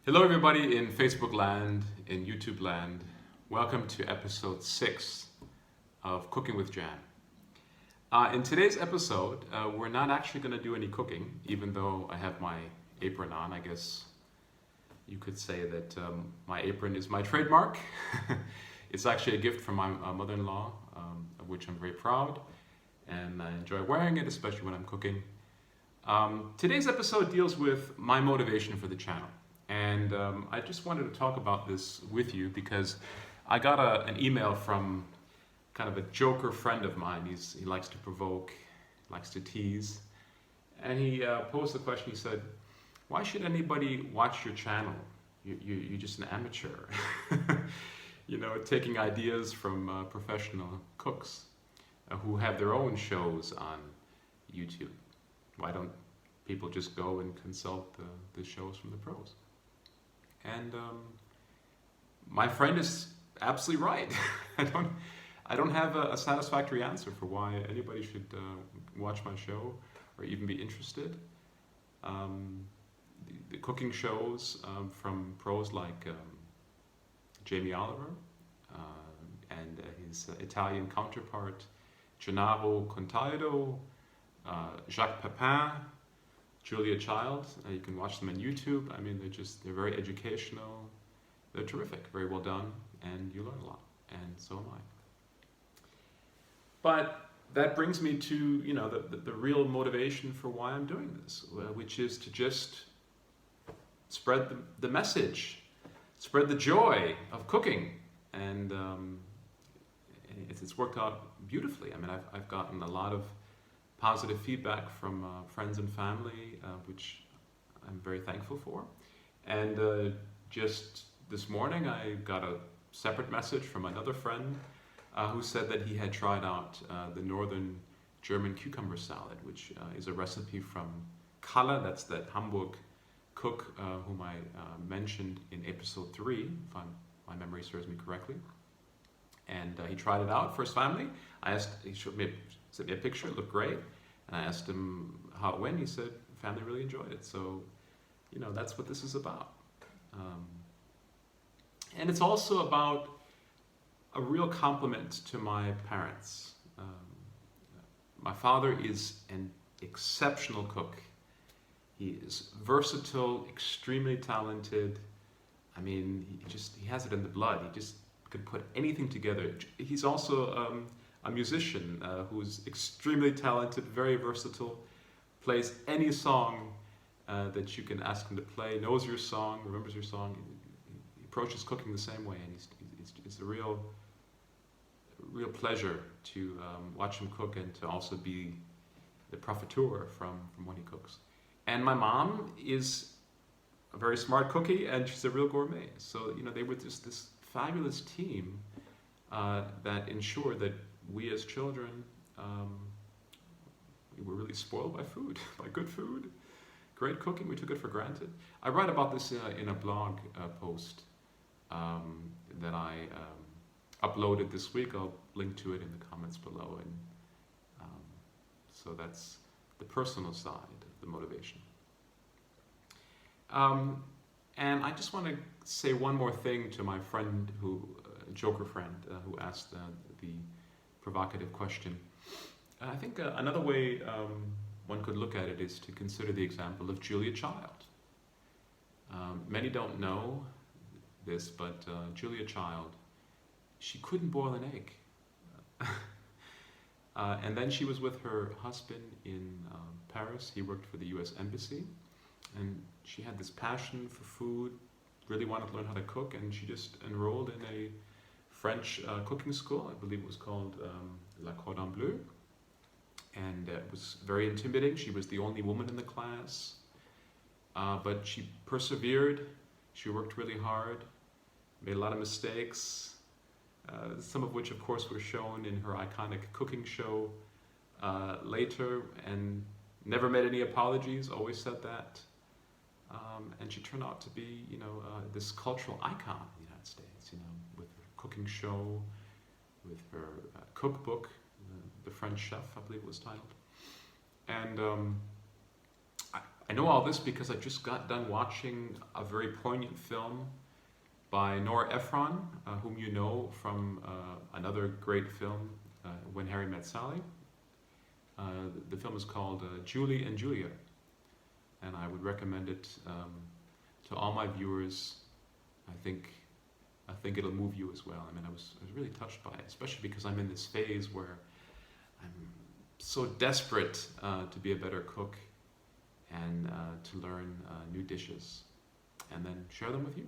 Hello, everybody in Facebook land, in YouTube land. Welcome to episode 6 of Cooking with Jan. In today's episode, we're not actually going to do any cooking, even though I have my apron on. I guess you could say that my apron is my trademark. It's actually a gift from my mother-in-law, of which I'm very proud, and I enjoy wearing it, especially when I'm cooking. Today's episode deals with my motivation for the channel. And I just wanted to talk about this with you because I got an email from kind of a joker friend of mine. He likes to provoke, likes to tease. And he posed the question, he said, why should anybody watch your channel? You're just an amateur. Taking ideas from professional cooks who have their own shows on YouTube. Why don't people just go and consult the shows from the pros? And my friend is absolutely right. I don't have a satisfactory answer for why anybody should watch my show or even be interested. The cooking shows from pros like Jamie Oliver and his Italian counterpart Gennaro Contaldo, Jacques Pepin, Julia Child. You can watch them on YouTube. I mean, they're very educational. They're terrific, very well done, and you learn a lot, and so am I. But that brings me to the real motivation for why I'm doing this, which is to just spread the message, spread the joy of cooking, and it's worked out beautifully. I mean, I've gotten a lot of positive feedback from friends and family, which I'm very thankful for. And just this morning, I got a separate message from another friend who said that he had tried out the northern German cucumber salad, which is a recipe from Kalle, that's that Hamburg cook whom I mentioned in episode 3, if my memory serves me correctly. And he tried it out for his family. He sent me a picture, it looked great. And I asked him how it went. He said, family really enjoyed it. So, that's what this is about. And it's also about a real compliment to my parents. My father is an exceptional cook. He is versatile, extremely talented. I mean, he has it in the blood. He just could put anything together. He's also a musician who's extremely talented, very versatile, plays any song that you can ask him to play, knows your song, remembers your song. He approaches cooking the same way, and it's a real pleasure to watch him cook and to also be the profiteur from what he cooks. And my mom is a very smart cookie, and she's a real gourmet. So, they were just this fabulous team that ensured that we as children, we were really spoiled by food, by good food, great cooking. We took it for granted. I write about this in a blog post that I uploaded this week. I'll link to it in the comments below. And so that's the personal side of the motivation. And I just want to say one more thing to my friend, joker friend, who asked the provocative question. I think another way one could look at it is to consider the example of Julia Child. Many don't know this, but Julia Child, she couldn't boil an egg. And then she was with her husband in Paris. He worked for the US Embassy. And she had this passion for food, really wanted to learn how to cook, and she just enrolled in a French cooking school. I believe it was called La Cordon Bleu. And it was very intimidating. She was the only woman in the class. But she persevered. She worked really hard, made a lot of mistakes, some of which, of course, were shown in her iconic cooking show later, and never made any apologies, always said that. And she turned out to be, this cultural icon in the United States, with her cooking show, with her cookbook, The French Chef, I believe it was titled. And I know all this because I just got done watching a very poignant film by Nora Ephron, whom you know from another great film, When Harry Met Sally. The film is called Julie and Julia, and I would recommend it to all my viewers. I think it'll move you as well. I mean, I was really touched by it, especially because I'm in this phase where I'm so desperate to be a better cook and to learn new dishes and then share them with you.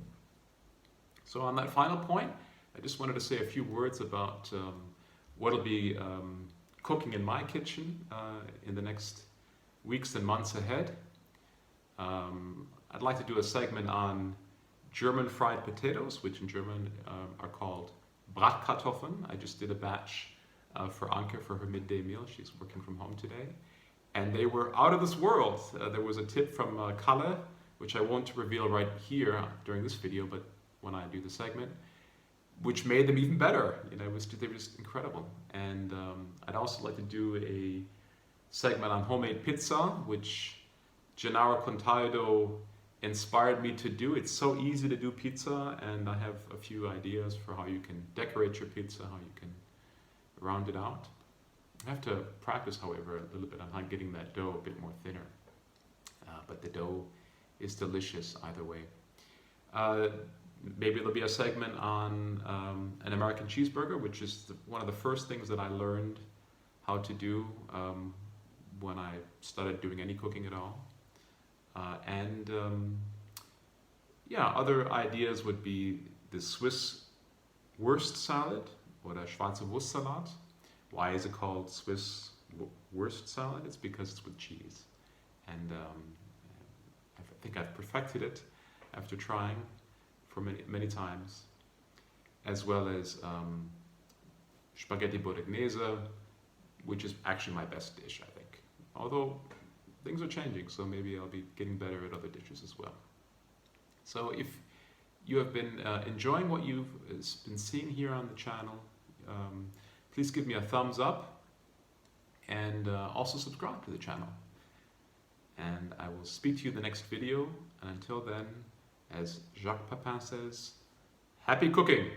So on that final point, I just wanted to say a few words about what'll be cooking in my kitchen in the next weeks and months ahead. I'd like to do a segment on German fried potatoes, which in German are called Bratkartoffeln. I just did a batch for Anke for her midday meal. She's working from home today. And they were out of this world. There was a tip from Kalle, which I won't reveal right here during this video, but when I do the segment, which made them even better. You know, they were just incredible. And I'd also like to do a segment on homemade pizza, which Gennaro Contaldo inspired me to do. It's so easy to do pizza, and I have a few ideas for how you can decorate your pizza, how you can round it out. I have to practice, however, a little bit on how getting that dough a bit more thinner. But the dough is delicious either way. Maybe there'll be a segment on an American cheeseburger, which is one of the first things that I learned how to do when I started doing any cooking at all. Other ideas would be the Swiss Wurst salad or the Schwarze Wurstsalat. Why is it called Swiss Wurst salad? It's because it's with cheese. And I think I've perfected it after trying for many times, as well as spaghetti bolognese, which is actually my best dish, I think. Although things are changing, so maybe I'll be getting better at other dishes as well. So if you have been enjoying what you've been seeing here on the channel, please give me a thumbs up and also subscribe to the channel. And I will speak to you in the next video. And until then, as Jacques Pepin says, happy cooking!